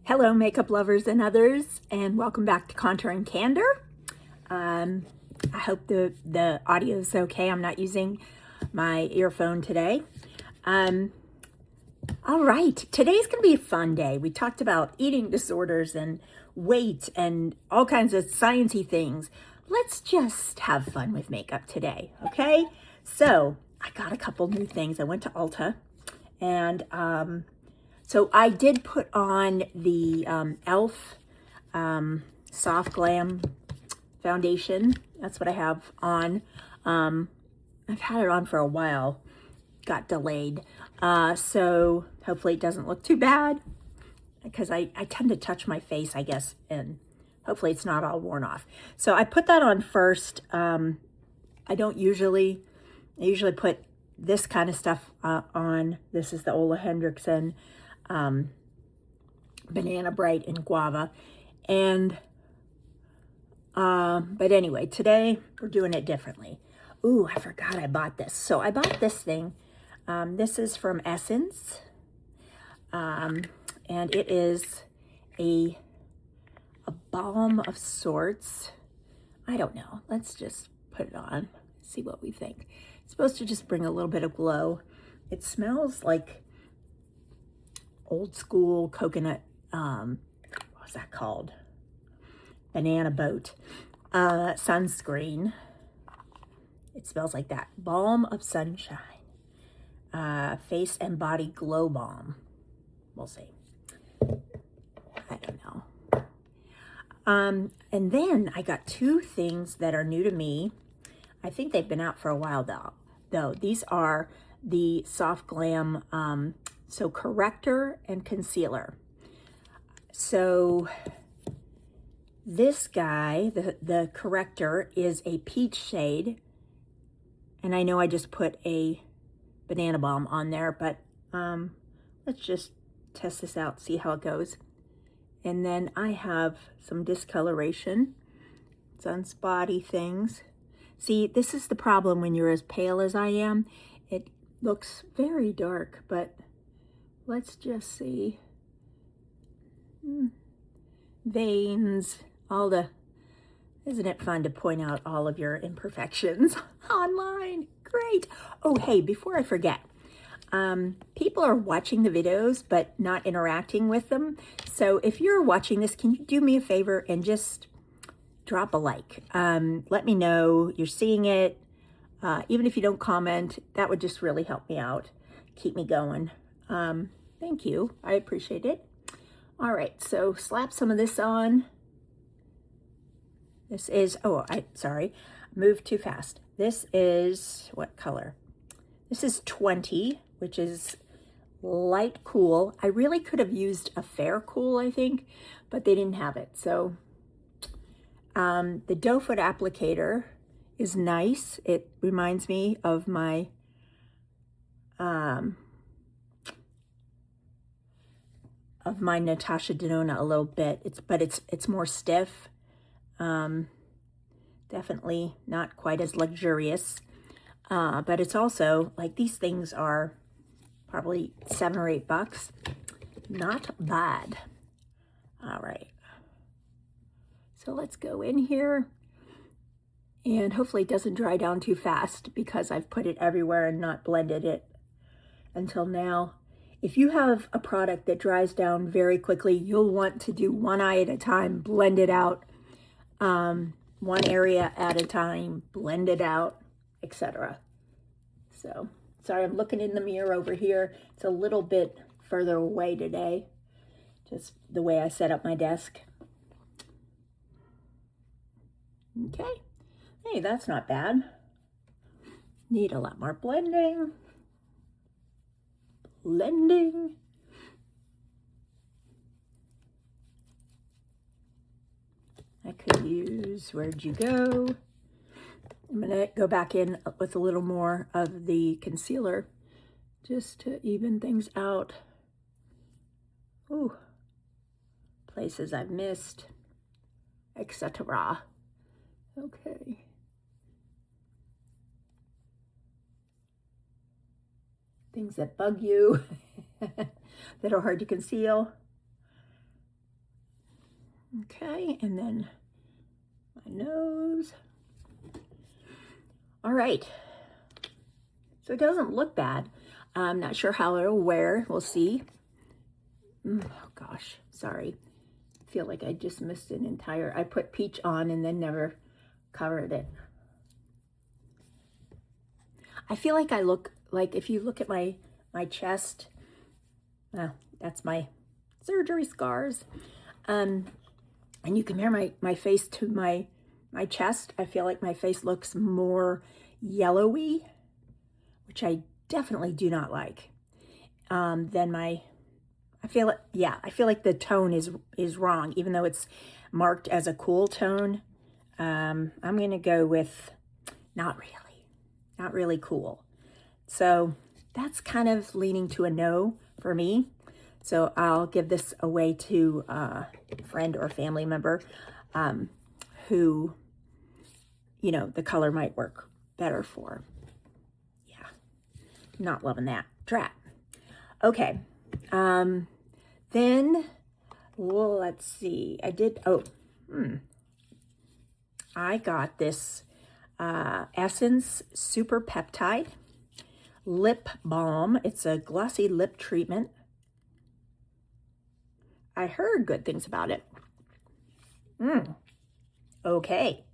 Hello, makeup lovers and others, and welcome back to Contour and Candor. I hope the audio is okay. I'm not using my earphone today. All right, today's going to be a fun day. We talked about eating disorders and weight and all kinds of sciencey things. Let's just have fun with makeup today, okay? So I got a couple new things. I went to Ulta and so I did put on the e.l.f. Soft Glam foundation. That's what I have on. I've had it on for a while. Got delayed. So hopefully it doesn't look too bad because I tend to touch my face, I guess, and hopefully it's not all worn off. So I put that on first. I usually put this kind of stuff on. This is the Ole Hendrickson Banana Bright and Guava. And, but anyway, today we're doing it differently. Ooh, I forgot I bought this. So I bought this thing. This is from Essence. And it is a balm of sorts. I don't know. Let's just put it on, see what we think. It's supposed to just bring a little bit of glow. It smells like old school coconut, what's that called? Banana boat sunscreen. It smells like that. Balm of Sunshine. Face and Body Glow Balm. We'll see. I don't know. And then I got two things that are new to me. I think they've been out for a while though. These are the Soft Glam so corrector and concealer. So this guy, the corrector, is a peach shade. And I know I just put a banana balm on there, but let's just test this out, see how it goes. And then I have some discoloration, sunspotty things. See, this is the problem when you're as pale as I am. It looks very dark, but let's just see. Veins, isn't it fun to point out all of your imperfections online? Great. Oh, hey, before I forget, people are watching the videos but not interacting with them. So if you're watching this, can you do me a favor and just drop a like? Let me know you're seeing it. Even if you don't comment, that would just really help me out, keep me going. Thank you. I appreciate it. All right, so slap some of this on. This is, moved too fast. This is, what color? This is 20, which is light cool. I really could have used a fair cool, I think, but they didn't have it. So the doe foot applicator is nice. It reminds me of my Natasha Denona a little bit. It's more stiff. Definitely not quite as luxurious. But it's also, like, these things are probably $7 or $8. Not bad. All right. So let's go in here. And hopefully it doesn't dry down too fast because I've put it everywhere and not blended it until now. If you have a product that dries down very quickly, you'll want to do one eye at a time, blend it out, one area at a time, blend it out, etc. So, sorry, I'm looking in the mirror over here. It's a little bit further away today, just the way I set up my desk. Okay. Hey, that's not bad. Need a lot more blending. Blending. I could use, where'd you go? I'm gonna go back in with a little more of the concealer just to even things out. Ooh, places I've missed, etc. Okay. Things that bug you, that are hard to conceal. Okay, and then my nose. All right, so it doesn't look bad. I'm not sure how it'll wear. We'll see. Oh gosh, sorry. I feel like I just missed an entire, I put peach on and then never covered it. I feel like I look like, if you look at my chest, that's my surgery scars. And you compare my face to my chest, I feel like my face looks more yellowy, which I definitely do not like. Than I feel like the tone is wrong, even though it's marked as a cool tone. I'm gonna go with not really cool. So that's kind of leaning to a no for me. So I'll give this away to a friend or family member who, you know, the color might work better for. Yeah, not loving that. Drat. Okay. Then, well, let's see. I got this Essence Super Peptide Lip Balm. It's a glossy lip treatment. I heard good things about it. Okay.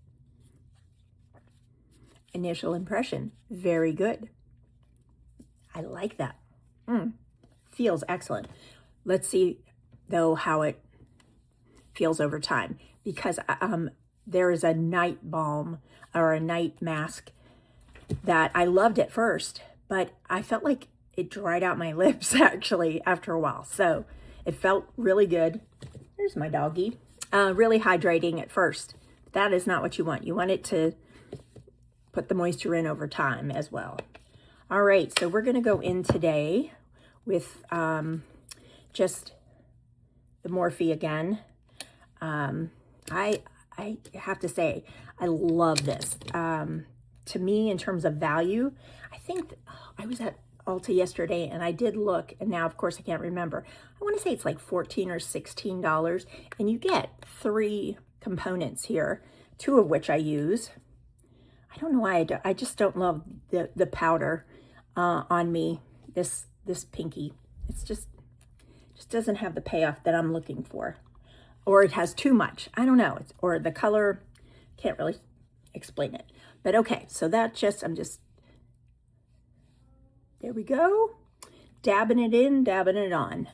Initial impression, very good. I like that. Feels excellent. Let's see, though, how it feels over time, because there is a night balm or a night mask that I loved at first, but I felt like it dried out my lips actually after a while. So it felt really good. There's my doggy. Really hydrating at first. That is not what you want. You want it to put the moisture in over time as well. All right, so we're gonna go in today with just the Morphe again. I have to say, I love this. To me, in terms of value, I think I was at Ulta yesterday and I did look, and now of course I can't remember. I want to say it's like $14 or $16, and you get 3 components here, 2 of which I use. I don't know why I just don't love the powder on me. This pinky, it's just doesn't have the payoff that I'm looking for, or it has too much. I don't know. Or the color, can't really explain it. But okay, so that I'm just, there we go. Dabbing it in, dabbing it on.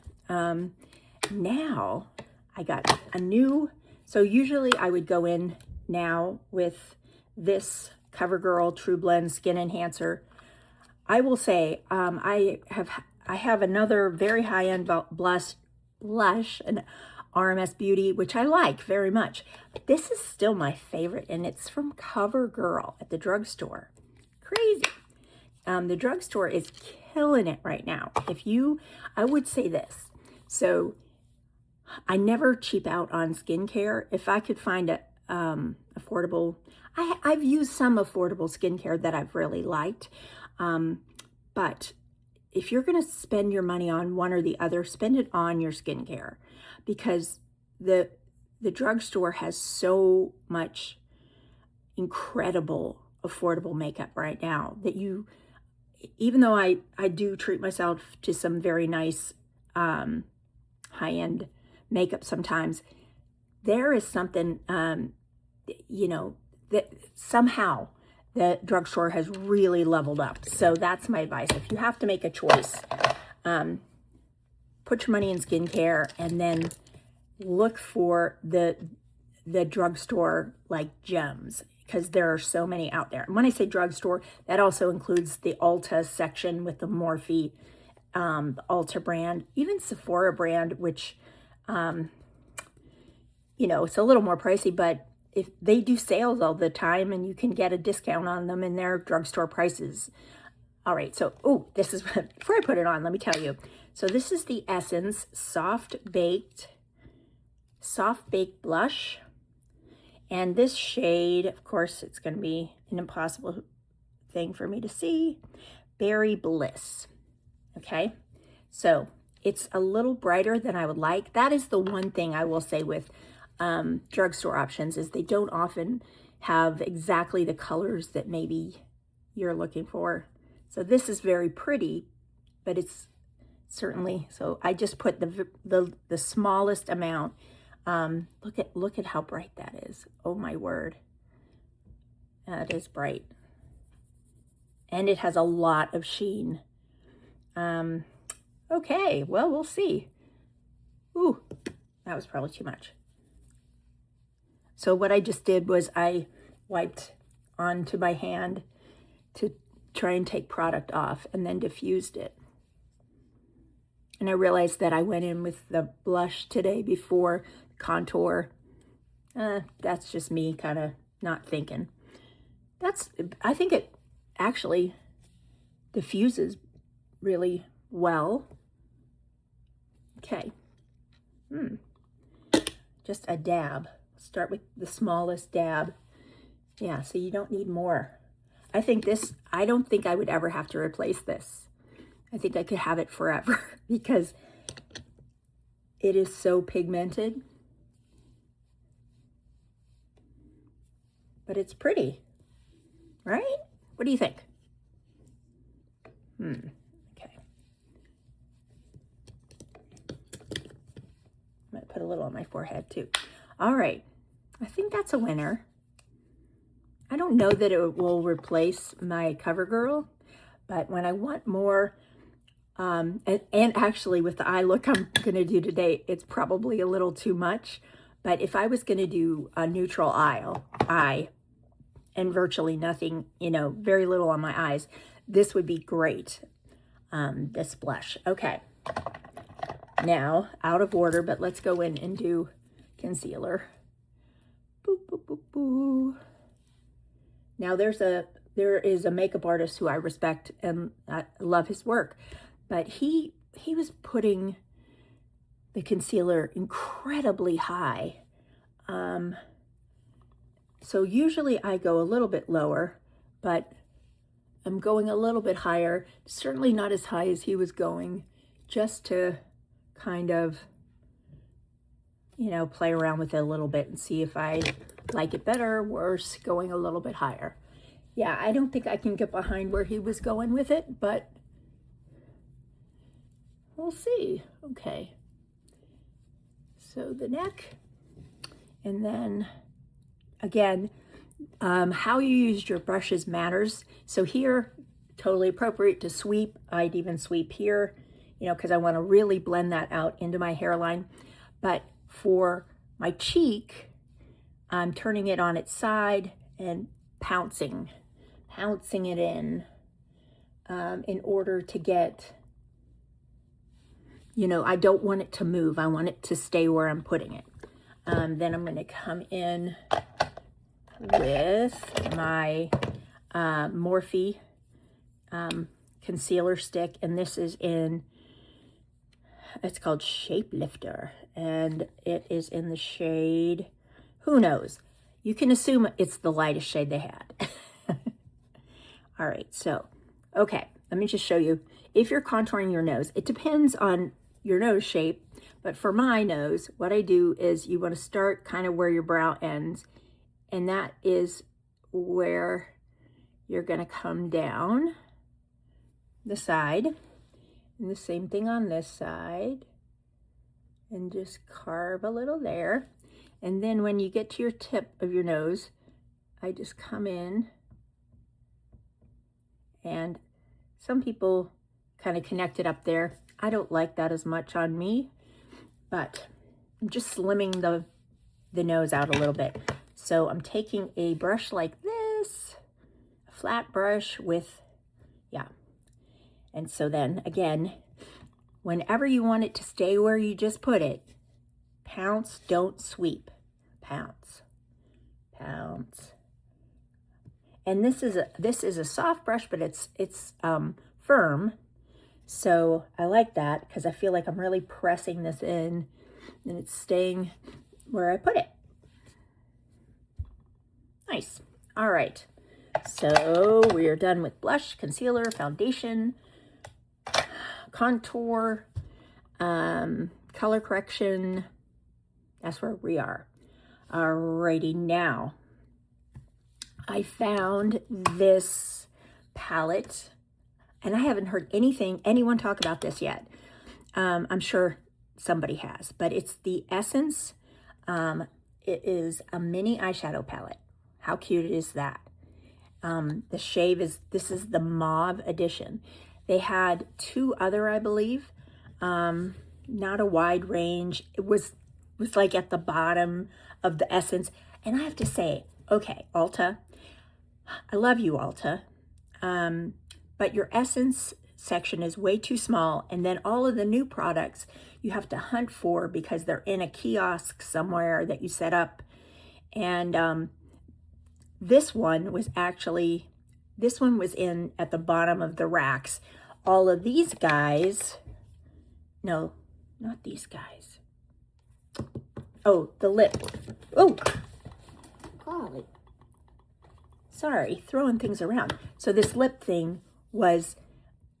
Now I got a new, so usually I would go in now with this CoverGirl True Blend Skin Enhancer. I will say, I have another very high-end blush, an RMS Beauty, which I like very much. But this is still my favorite, and it's from CoverGirl at the drugstore. Crazy. The drugstore is killing it right now. I would say this. So I never cheap out on skincare. If I could find a affordable, I've used some affordable skincare that I've really liked. But if you're going to spend your money on one or the other, spend it on your skincare, because the drugstore has so much incredible affordable makeup right now that even though I do treat myself to some very nice high-end makeup sometimes, there is something, that somehow the drugstore has really leveled up. So that's my advice. If you have to make a choice, put your money in skincare and then look for the drugstore like gems, because there are so many out there. And when I say drugstore, that also includes the Ulta section with the Morphe, the Ulta brand, even Sephora brand, which, it's a little more pricey, but if they do sales all the time and you can get a discount on them in their drugstore prices. All right, so, this is, before I put it on, let me tell you. So this is the Essence Soft Baked Blush. And this shade, of course, it's going to be an impossible thing for me to see. Berry Bliss. Okay, so it's a little brighter than I would like. That is the one thing I will say with drugstore options is they don't often have exactly the colors that maybe you're looking for. So this is very pretty, but it's certainly, so I just put the smallest amount. Look at how bright that is. Oh my word. That is bright. And it has a lot of sheen. Okay, well, we'll see. Ooh, that was probably too much. So what I just did was I wiped onto my hand to try and take product off and then diffused it. And I realized that I went in with the blush today before contour. That's just me kind of not thinking. I think it actually diffuses really well. Okay. Just a dab. Start with the smallest dab. Yeah, so you don't need more. I don't think I would ever have to replace this. I think I could have it forever because it is so pigmented. But it's pretty, right? What do you think? Okay. I'm gonna put a little on my forehead too. All right, I think that's a winner. I don't know that it will replace my CoverGirl, but when I want more, and actually with the eye look I'm gonna do today, it's probably a little too much. But if I was gonna do a neutral eye and virtually nothing, very little on my eyes, this would be great, this blush. Okay, now out of order, but let's go in and do concealer. Boop, boop, boop, boop. Now there is a makeup artist who I respect and I love his work, but he was putting the concealer incredibly high. So usually I go a little bit lower, but I'm going a little bit higher, certainly not as high as he was going, just to kind of, play around with it a little bit and see if I like it better or worse, going a little bit higher. Yeah, I don't think I can get behind where he was going with it, but we'll see. Okay. So the neck, and then again, how you use your brushes matters. So here, totally appropriate to sweep. I'd even sweep here, because I want to really blend that out into my hairline. But for my cheek, I'm turning it on its side and pouncing it in order to get, I don't want it to move. I want it to stay where I'm putting it. Then I'm going to come in with my Morphe concealer stick, and this is it's called Shapelifter, and it is in the shade, who knows? You can assume it's the lightest shade they had. All right, so, okay, let me just show you. If you're contouring your nose, it depends on your nose shape, but for my nose, what I do is you want to start kind of where your brow ends, and that is where you're going to come down the side, and the same thing on this side, and just carve a little there. And then when you get to your tip of your nose, I just come in, and some people kind of connect it up there. I don't like that as much on me, but I'm just slimming the nose out a little bit. So I'm taking a brush like this, a flat brush with, and so then again, whenever you want it to stay where you just put it, pounce, don't sweep, pounce, pounce. And this is a soft brush, but it's firm. So I like that because I feel like I'm really pressing this in and it's staying where I put it. Nice. All right. So we are done with blush, concealer, foundation, contour, color correction. That's where we are. Alrighty, now I found this palette, and I haven't heard anyone talk about this yet. I'm sure somebody has, but it's the Essence. It is a mini eyeshadow palette. How cute is that? The shade this is the mauve edition. They had 2 other, I believe. Not a wide range. It was like at the bottom of the Essence. And I have to say, okay, Ulta, I love you, Ulta. But your Essence section is way too small. And then all of the new products you have to hunt for because they're in a kiosk somewhere that you set up. And this one was in at the bottom of the racks. All of these guys, no, not these guys. Oh, the lip. Oh, golly. Sorry, throwing things around. So this lip thing was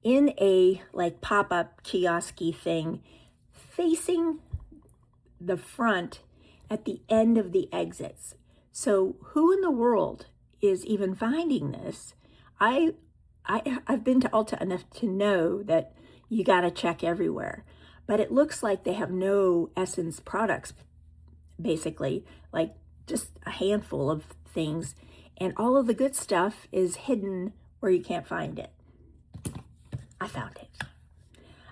in a like pop-up kiosk-y thing facing the front at the end of the exits. So who in the world is even finding this? I've been to Ulta enough to know that you got to check everywhere. But it looks like they have no Essence products, basically, like just a handful of things. And all of the good stuff is hidden where you can't find it. I found it.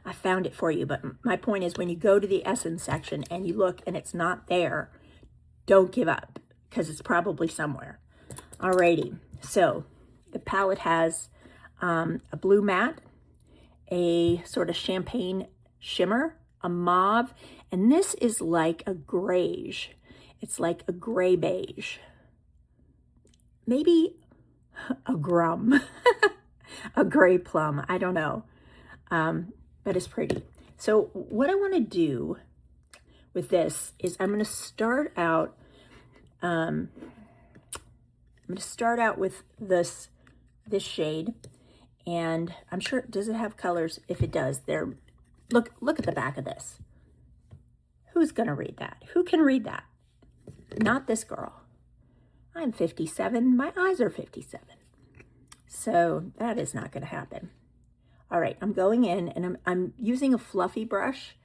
I found it for you. But my point is, when you go to the Essence section and you look and it's not there, don't give up, because it's probably somewhere. Alrighty, so the palette has a blue matte, a sort of champagne shimmer, a mauve, and this is like a grayish. It's like a gray beige. Maybe a grum, a gray plum, I don't know, but it's pretty. So what I want to do with this is I'm going to start out with this shade, and I'm sure, does it have colors? If it does, look at the back of this. Who's gonna read that? Who can read that? Not this girl. I'm 57, my eyes are 57. So that is not gonna happen. All right, I'm going in and I'm using a fluffy brush.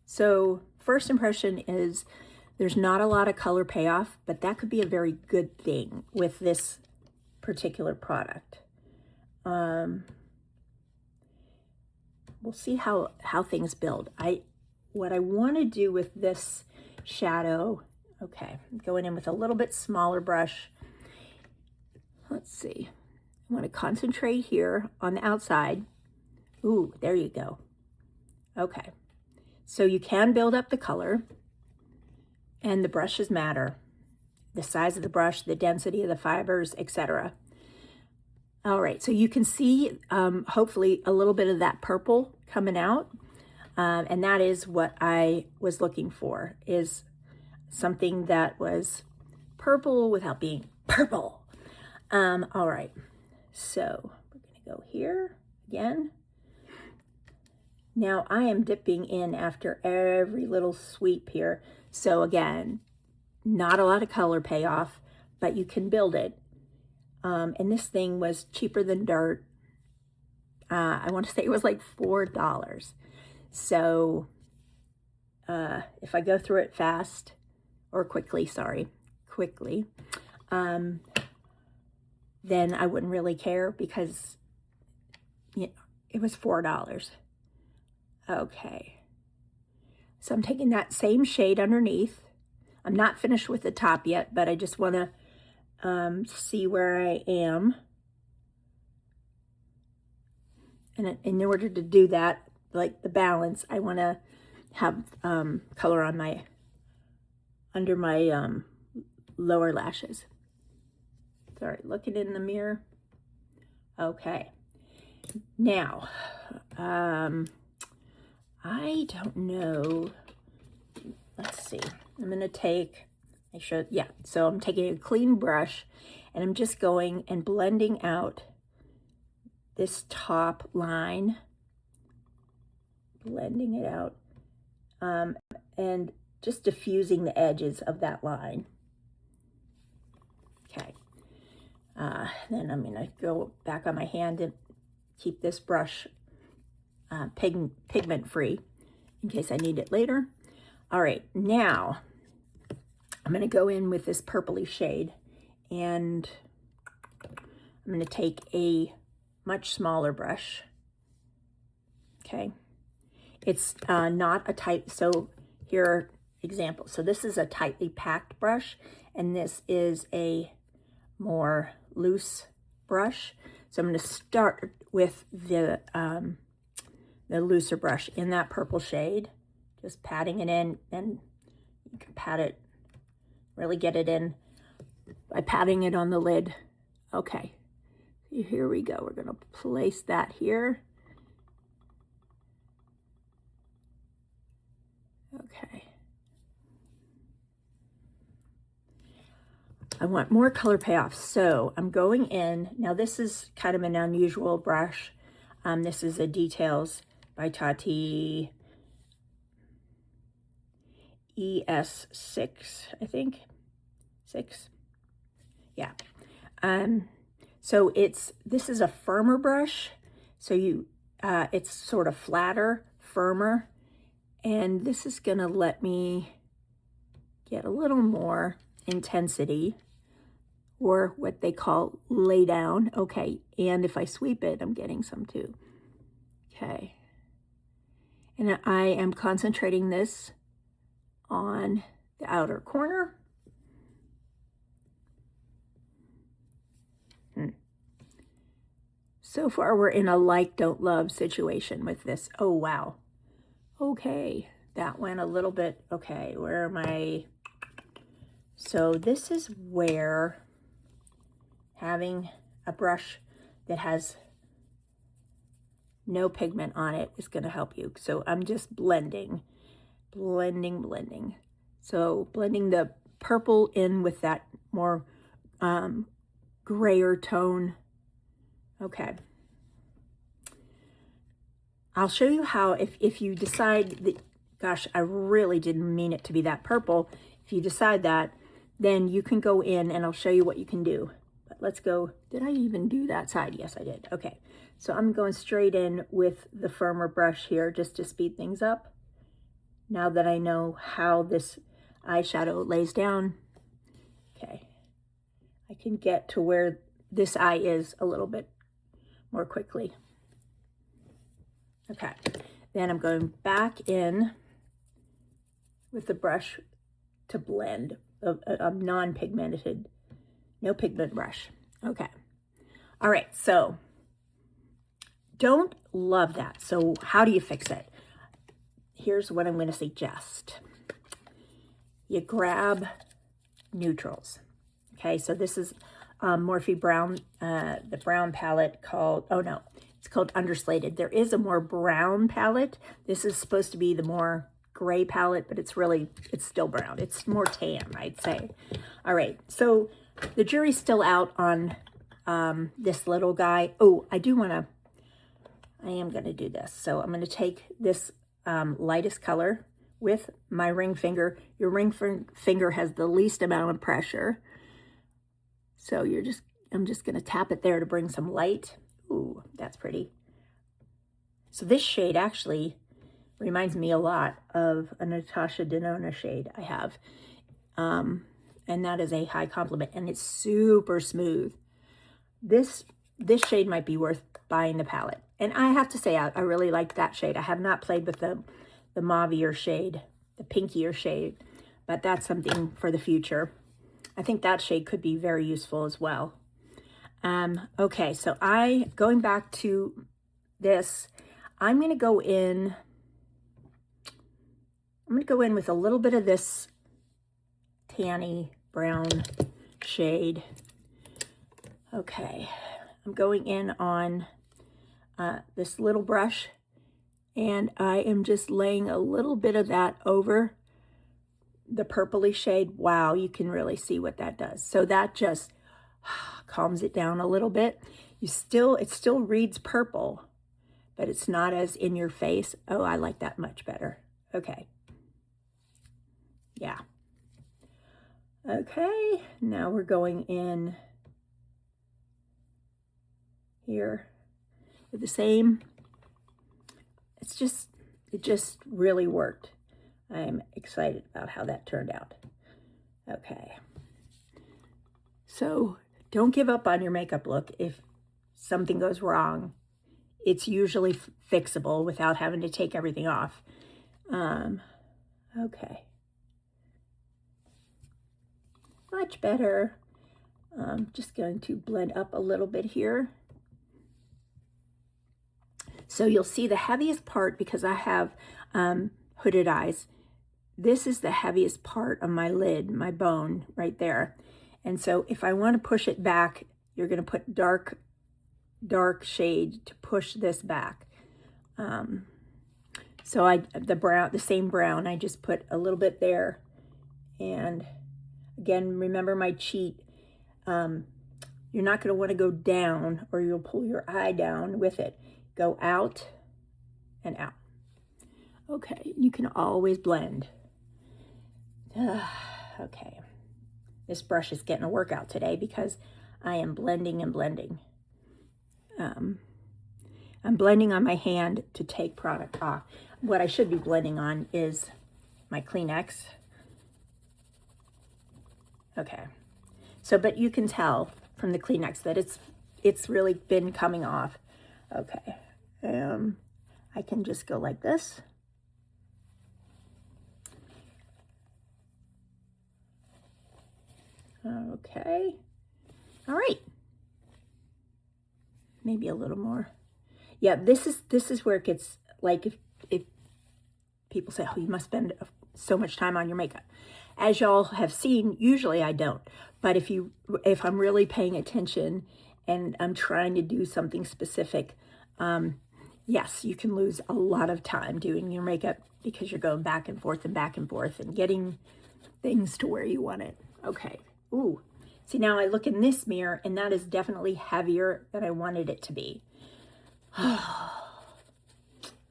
So first impression is there's not a lot of color payoff, but that could be a very good thing with this particular product. We'll see how things build. What I want to do with this shadow, okay, I'm going in with a little bit smaller brush. Let's see. I want to concentrate here on the outside. Ooh, there you go. Okay, so you can build up the color, and the brushes matter. The size of the brush, the density of the fibers, etc. All right, so you can see hopefully a little bit of that purple coming out, and that is what I was looking for, is something that was purple without being purple. All right, so we're gonna go here again. Now I am dipping in after every little sweep here. So again, not a lot of color payoff, but you can build it. And this thing was cheaper than dirt. I want to say it was like $4. So if I go through it fast, or quickly, then I wouldn't really care, because it was $4. Okay. So I'm taking that same shade underneath. I'm not finished with the top yet, but I just want to see where I am. And in order to do that, like the balance, I want to have color on under my lower lashes. Sorry, looking in the mirror. Okay. Now, I don't know. Let's see. I'm going to take, so I'm taking a clean brush and I'm just going and blending out this top line, blending it out. And just diffusing the edges of that line. Okay. Then I'm going to go back on my hand and keep this brush pigment free in case I need it later. All right, now I'm going to go in with this purpley shade, and I'm going to take a much smaller brush. Okay, it's not a tight, so here are examples. So this is a tightly packed brush, and this is a more loose brush. So I'm going to start with the looser brush in that purple shade, just patting it in, and you can pat it, really get it in by patting it on the lid. Okay, here we go. We're going to place that here. Okay. I want more color payoff, so I'm going in. Now this is kind of an unusual brush. This is a Details by Tati ES6, I think. 6. Yeah. So this is a firmer brush. So it's sort of flatter, firmer. And this is gonna let me get a little more intensity, or what they call lay down. Okay, and if I sweep it, I'm getting some too. Okay. And I am concentrating this on the outer corner. So far, we're in a like, don't love situation with this. Oh, wow. Okay, that went a little bit, okay, where am I? So this is where having a brush that has no pigment on it is going to help you. So I'm just blending. So blending the purple in with that more grayer tone. Okay. I'll show you how, if you decide that, gosh, I really didn't mean it to be that purple. If you decide that, then you can go in and I'll show you what you can do. But let's go, did I even do that side? Yes, I did. Okay, so I'm going straight in with the firmer brush here just to speed things up. Now that I know how this eyeshadow lays down, okay, I can get to where this eye is a little bit more quickly. Okay, then I'm going back in with the brush to blend a non-pigmented, no pigment brush. Okay, all right, so don't love that. So how do you fix it? Here's what I'm going to suggest. You grab neutrals. Okay, so this is Morphe Brown, the brown palette called, oh no, it's called Underslated. There is a more brown palette. This is supposed to be the more gray palette, but it's still brown. It's more tan, I'd say. All right, so the jury's still out on this little guy. Oh, I am gonna do this. So I'm gonna take this lightest color with my ring finger. Your ring finger has the least amount of pressure. So I'm just gonna tap it there to bring some light. Ooh, that's pretty. So this shade actually reminds me a lot of a Natasha Denona shade I have. And that is a high compliment, and it's super smooth. This shade might be worth buying the palette. And I have to say, I really like that shade. I have not played with the mauvier shade, the pinkier shade, but that's something for the future. I think that shade could be very useful as well. Okay, so going back to this, I'm going to go in with a little bit of this tanny brown shade. Okay, I'm going in on this little brush, and I am just laying a little bit of that over the purpley shade. Wow, you can really see what that does. So that just calms it down a little bit. It still reads purple, but it's not as in your face. Oh, I like that much better. Okay. Yeah. Okay, now we're going in here with the same. It just really worked. I'm excited about how that turned out. Okay. So don't give up on your makeup look. If something goes wrong, it's usually fixable without having to take everything off. Okay. Much better. I'm just going to blend up a little bit here. So you'll see the heaviest part, because I have hooded eyes. This is the heaviest part of my lid, my bone right there. And so if I want to push it back, you're going to put dark shade to push this back. So the same brown, I just put a little bit there. And again, remember my cheat. You're not going to want to go down, or you'll pull your eye down with it. Go out and out. Okay, you can always blend. Okay, this brush is getting a workout today because I am blending and blending. I'm blending on my hand to take product off. What I should be blending on is my Kleenex. Okay, so but you can tell from the Kleenex that it's really been coming off. Okay, I can just go like this. Okay, all right, maybe a little more. Yeah, this is where it gets, like, if people say, oh, you must spend so much time on your makeup. As y'all have seen, usually I don't. But if I'm really paying attention and I'm trying to do something specific, yes, you can lose a lot of time doing your makeup because you're going back and forth and getting things to where you want it. Okay. Ooh. See, now I look in this mirror and that is definitely heavier than I wanted it to be.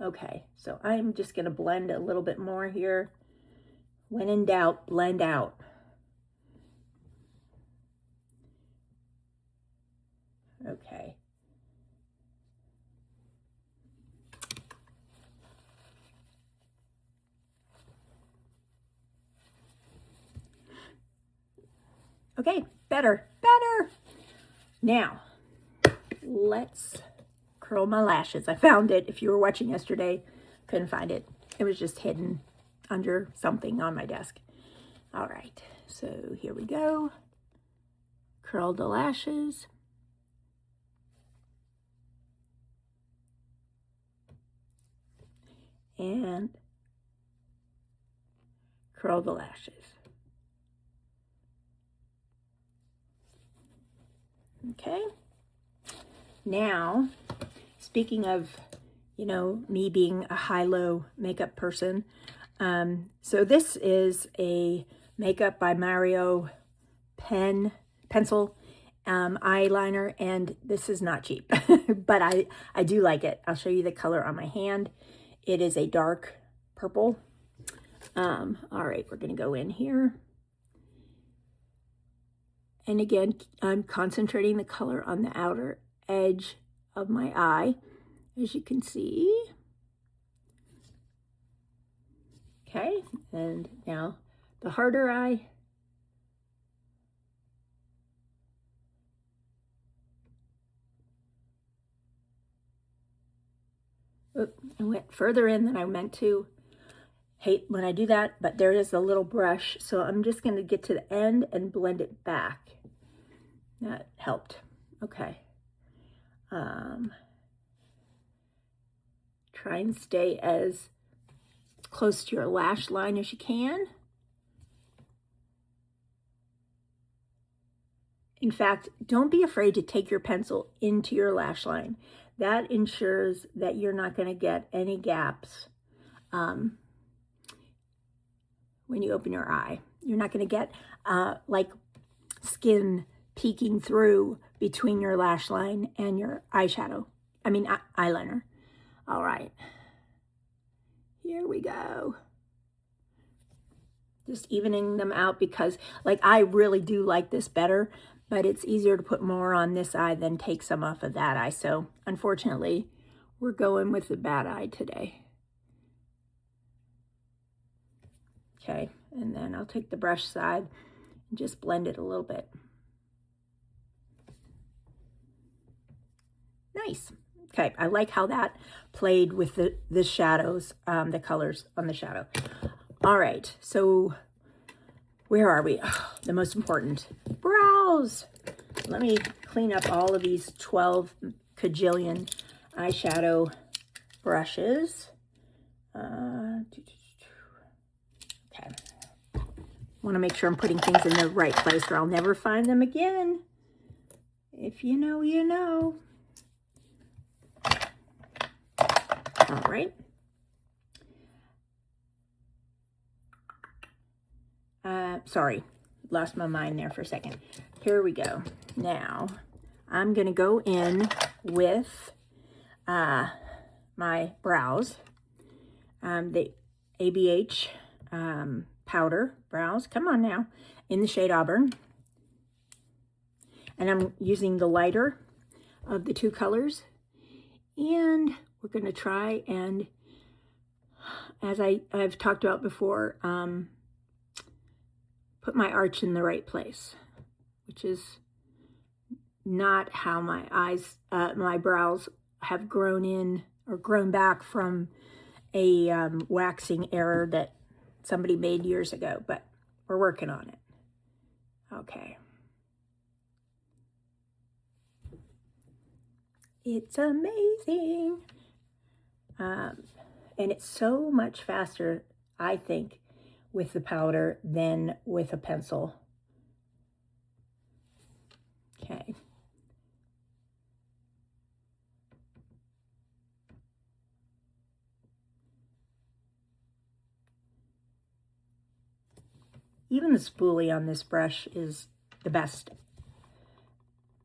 Okay, so I'm just going to blend a little bit more here. When in doubt, blend out. Okay. Okay, better. Now, let's curl my lashes. I found it. If you were watching yesterday, couldn't find it. It was just hidden under something on my desk. All right, so here we go. Curl the lashes. And curl the lashes. Okay. Now, speaking of, me being a high-low makeup person, so this is a Makeup by Mario pencil eyeliner, and this is not cheap, but I do like it. I'll show you the color on my hand. It is a dark purple. All right, we're going to go in here. And again, I'm concentrating the color on the outer edge of my eye, as you can see. Okay, and now the harder eye. Oop, I went further in than I meant to. Hate when I do that, but there is a little brush, so I'm just going to get to the end and blend it back. That helped. Okay. Try and stay as close to your lash line as you can. In fact, don't be afraid to take your pencil into your lash line. That ensures that you're not going to get any gaps when you open your eye. You're not going to get like skin peeking through between your lash line and your eyeliner. All right, here we go. Just evening them out because, like, I really do like this better, but it's easier to put more on this eye than take some off of that eye. So unfortunately, we're going with the bad eye today. Okay, and then I'll take the brush side and just blend it a little bit. Nice. Okay, I like how that played with the shadows, the colors on the shadow. All right, so where are we? Oh, the most important, brows. Let me clean up all of these 12 kajillion eyeshadow brushes. Okay. Want to make sure I'm putting things in the right place or I'll never find them again. If you know, you know. All right. Sorry, lost my mind there for a second. Here we go. Now, I'm going to go in with my brows, the ABH powder brows. Come on now, in the shade Auburn. And I'm using the lighter of the two colors. And we're going to try and, as I've talked about before, put my arch in the right place, which is not how my eyes, my brows have grown in or grown back from a waxing error that somebody made years ago, but we're working on it. Okay. It's amazing. And it's so much faster, I think, with the powder than with a pencil. Okay. Even the spoolie on this brush is the best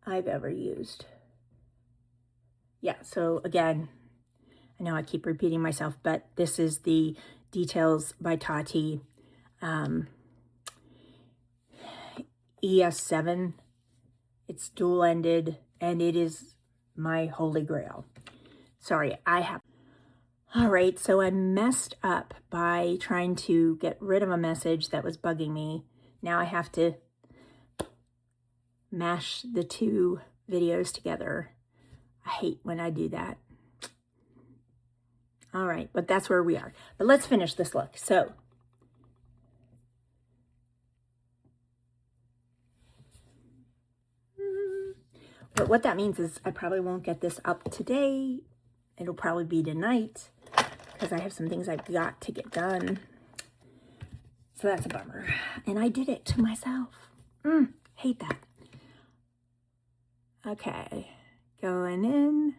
I've ever used. Yeah, so again, I know I keep repeating myself, but this is the Details by Tati ES7. It's dual-ended, and it is my holy grail. Sorry, all right, so I messed up by trying to get rid of a message that was bugging me. Now I have to mash the two videos together. I hate when I do that. All right, but that's where we are. But let's finish this look. So, but what that means is I probably won't get this up today. It'll probably be tonight because I have some things I've got to get done. So that's a bummer. And I did it to myself. Hate that. Okay, going in.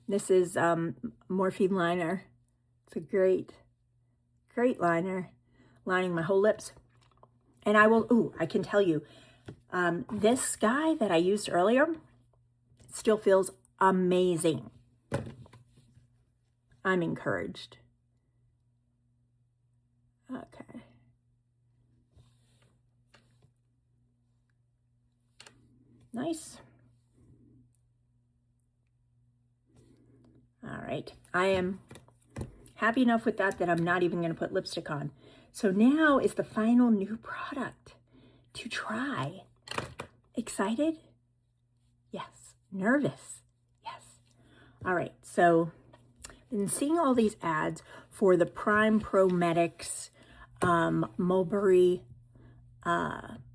This is Morphe liner. It's a great liner, lining my whole lips. And I will, I can tell you, this guy that I used earlier still feels amazing. I'm encouraged. Okay. Nice. All right, I am happy enough with that I'm not even going to put lipstick on. So now is the final new product to try. Excited? Yes. Nervous? Yes. All right, so I've been seeing all these ads for the Prime Pro Medics Mulberry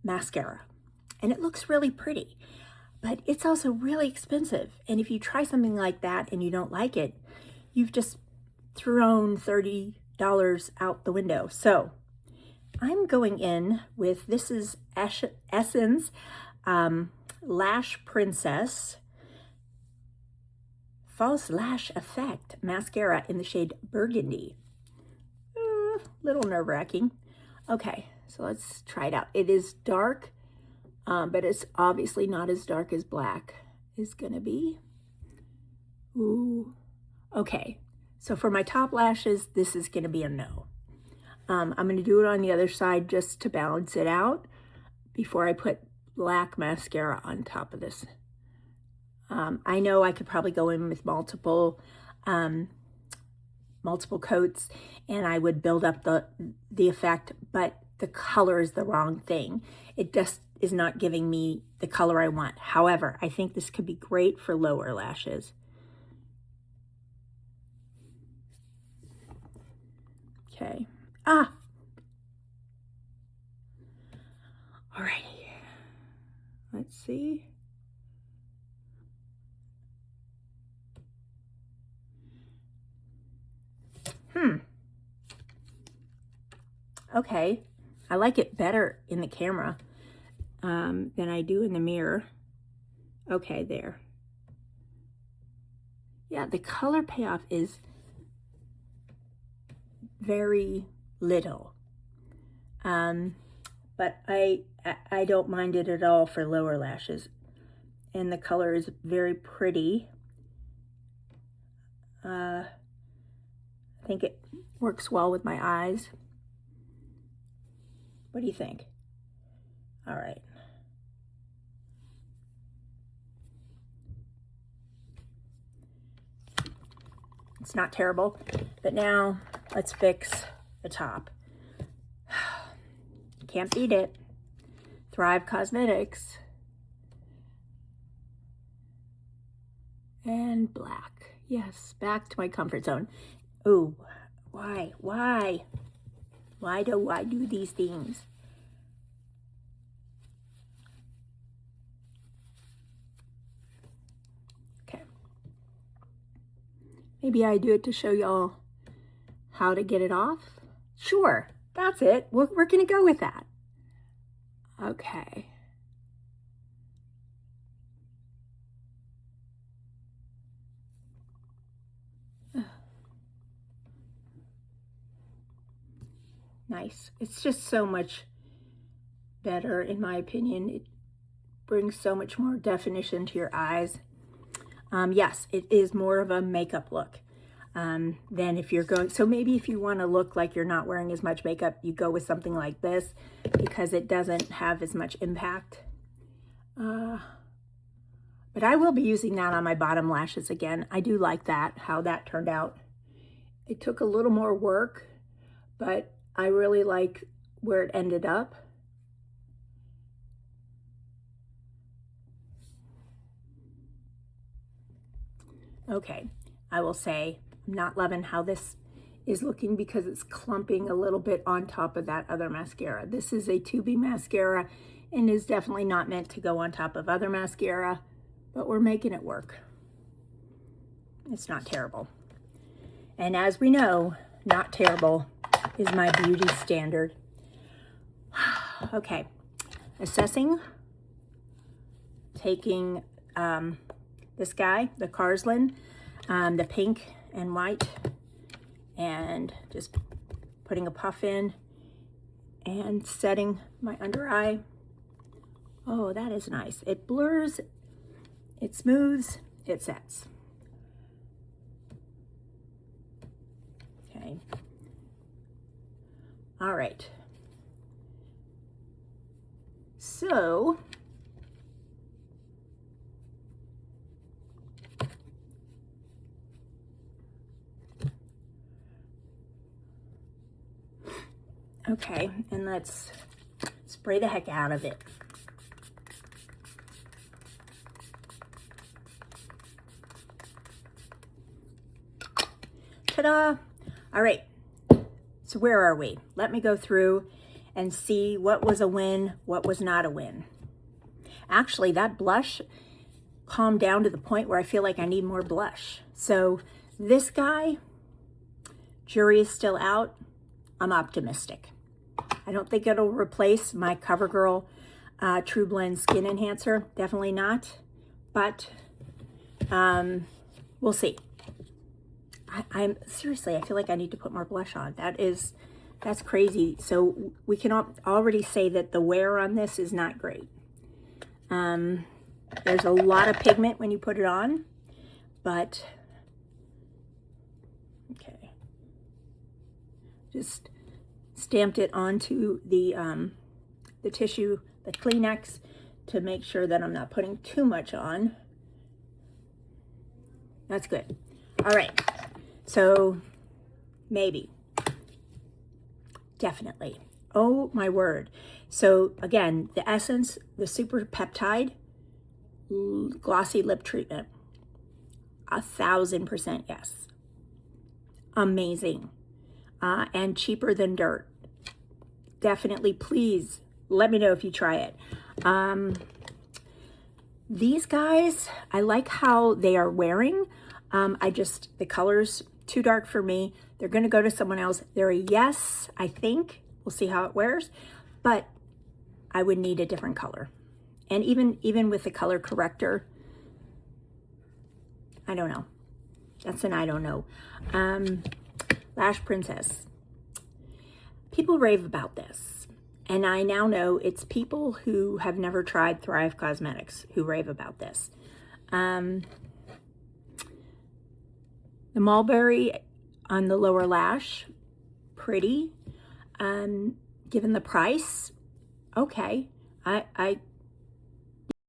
mascara, and it looks really pretty. But it's also really expensive. And if you try something like that and you don't like it, you've just thrown $30 out the window. So I'm going in with, this is Essence Lash Princess False Lash Effect Mascara in the shade Burgundy. Little nerve-wracking. Okay, so let's try it out. It is dark. But it's obviously not as dark as black is gonna be. Ooh, okay. So for my top lashes, this is gonna be a no. I'm going to do it on the other side just to balance it out before I put black mascara on top of this. I know I could probably go in with multiple coats and I would build up the effect, but the color is the wrong thing. It just is not giving me the color I want. However, I think this could be great for lower lashes. Okay. All right. Let's see. Okay. I like it better in the camera than I do in the mirror. Okay, there. Yeah, the color payoff is very little. But I don't mind it at all for lower lashes. And the color is very pretty. I think it works well with my eyes. What do you think? All right. It's not terrible, but now let's fix the top. Can't beat it. Thrive Cosmetics. And black. Yes, back to my comfort zone. Ooh, why? Why do I do these things? Okay. Maybe I do it to show y'all how to get it off. Sure, that's it. We're gonna go with that. Okay. Nice. It's just so much better, in my opinion. It brings so much more definition to your eyes. Yes, it is more of a makeup look than if you're going. So maybe if you want to look like you're not wearing as much makeup, you go with something like this because it doesn't have as much impact. But I will be using that on my bottom lashes again. I do like that, how that turned out. It took a little more work, but I really like where it ended up. Okay, I will say I'm not loving how this is looking because it's clumping a little bit on top of that other mascara. This is a 2B mascara and is definitely not meant to go on top of other mascara, but we're making it work. It's not terrible. And as we know, not terrible is my beauty standard. Okay, assessing, taking this guy, the Carsland, the pink and white, and just putting a puff in and setting my under eye. Oh, that is nice. It blurs, it smooths, it sets. Okay. All right. So, okay, and let's spray the heck out of it. Ta-da! All right, so where are we? Let me go through and see what was a win, what was not a win. Actually, that blush calmed down to the point where I feel like I need more blush. So this guy, jury is still out. I'm optimistic. I don't think it'll replace my CoverGirl True Blend Skin Enhancer. Definitely not. But we'll see. I'm seriously, I feel like I need to put more blush on. That's crazy. So we can already say that the wear on this is not great. There's a lot of pigment when you put it on, but okay. Just stamped it onto the tissue, the Kleenex, to make sure that I'm not putting too much on. That's good. All right, so maybe, definitely. Oh my word. So again, the Essence, the Super Peptide Glossy Lip Treatment, 1000% yes. Amazing. And cheaper than dirt. Definitely, please let me know if you try it. These guys, I like how they are wearing. The color's too dark for me. They're gonna go to someone else. They're a yes, I think. We'll see how it wears, but I would need a different color. And even with the color corrector, I don't know. That's an I don't know. Lash Princess. People rave about this. And I now know it's people who have never tried Thrive Cosmetics who rave about this. The mulberry on the lower lash, pretty. Given the price, okay. I